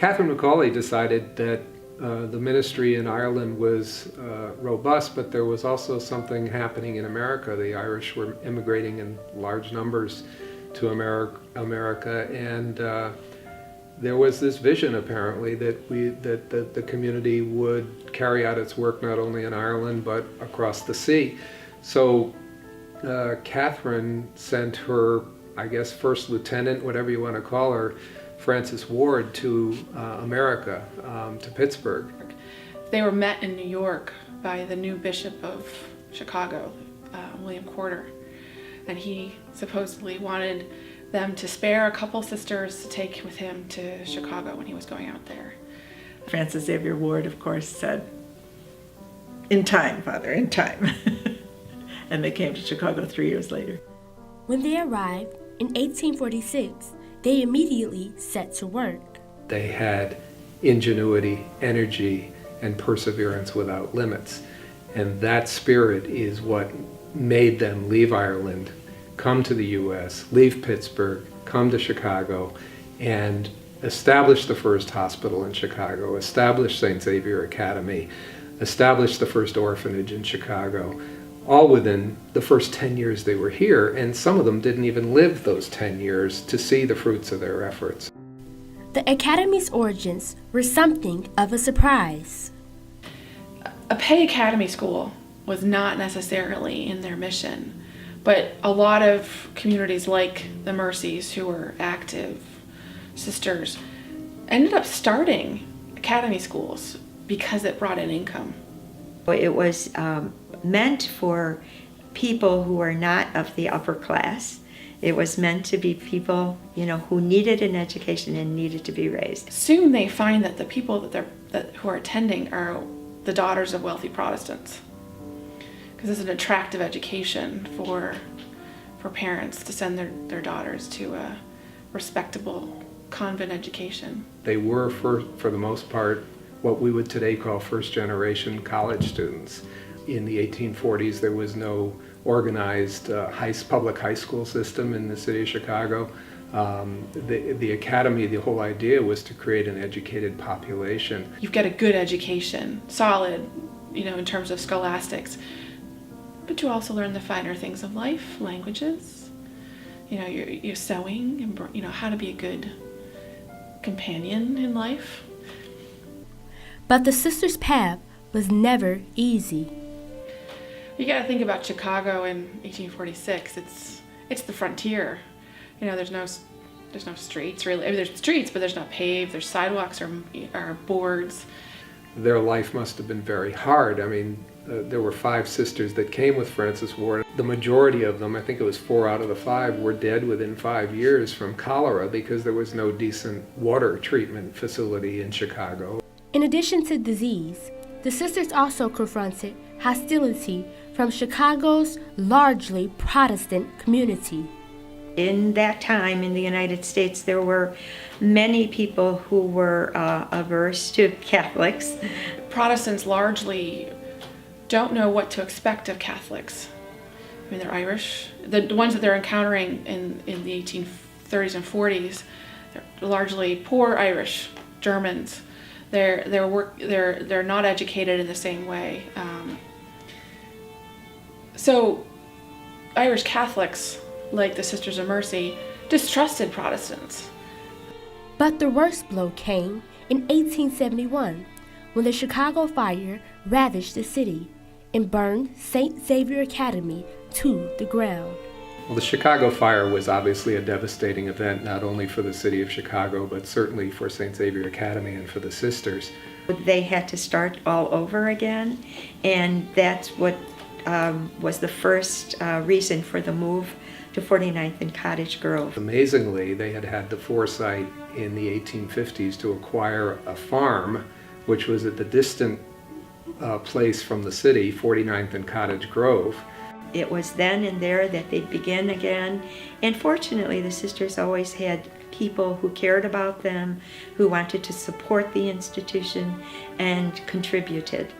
Catherine Macaulay decided that the ministry in Ireland was robust, but there was also something happening in America. The Irish were immigrating in large numbers to America, and there was this vision apparently that the community would carry out its work not only in Ireland but across the sea. So Catherine sent her, I guess, first lieutenant, whatever you want to call her, Frances Ward, to America, to Pittsburgh. They were met in New York by the new Bishop of Chicago, William Porter, and he supposedly wanted them to spare a couple sisters to take with him to Chicago when he was going out there. Frances Xavier Ward, of course, said, "In time, Father, in time." And they came to Chicago 3 years later. When they arrived in 1846, they immediately set to work. They had ingenuity, energy, and perseverance without limits. And that spirit is what made them leave Ireland, come to the U.S., leave Pittsburgh, come to Chicago, and establish the first hospital in Chicago, establish St. Xavier Academy, establish the first orphanage in Chicago, all within the first 10 years they were here, and some of them didn't even live those 10 years to see the fruits of their efforts. The Academy's origins were something of a surprise. A pay academy school was not necessarily in their mission, but a lot of communities like the Mercies, who were active sisters, ended up starting academy schools because it brought in income. It was meant for people who were not of the upper class. It was meant to be people, who needed an education and needed to be raised. Soon they find that the people who are attending are the daughters of wealthy Protestants, because it's an attractive education for parents to send their daughters to a respectable convent education. They were, for the most part, what we would today call first-generation college students. In the 1840s, there was no organized public high school system in the city of Chicago. The academy, the whole idea was to create an educated population. You've got a good education, solid, in terms of scholastics, but you also learn the finer things of life, languages, you're sewing, and how to be a good companion in life. But the sisters' path was never easy. You got to think about Chicago in 1846. It's the frontier. There's no streets really. I mean, there's streets, but there's not paved. There's sidewalks or boards. Their life must have been very hard. I mean, there were 5 sisters that came with Frances Ward. The majority of them, I think it was 4 out of the 5, were dead within 5 years from cholera because there was no decent water treatment facility in Chicago. In addition to disease, the sisters also confronted hostility from Chicago's largely Protestant community. In that time in the United States, there were many people who were averse to Catholics. Protestants largely don't know what to expect of Catholics. I mean, they're Irish. The ones that they're encountering in the 1830s and 40s, they're largely poor Irish, Germans. They're not educated in the same way. So Irish Catholics, like the Sisters of Mercy, distrusted Protestants. But the worst blow came in 1871 when the Chicago fire ravaged the city and burned St. Xavier Academy to the ground. Well, the Chicago fire was obviously a devastating event, not only for the city of Chicago, but certainly for St. Xavier Academy and for the sisters. They had to start all over again, and that's what was the first reason for the move to 49th and Cottage Grove. Amazingly, they had had the foresight in the 1850s to acquire a farm, which was at the distant place from the city, 49th and Cottage Grove. It was then and there that they'd begin again, and fortunately the sisters always had people who cared about them, who wanted to support the institution and contributed.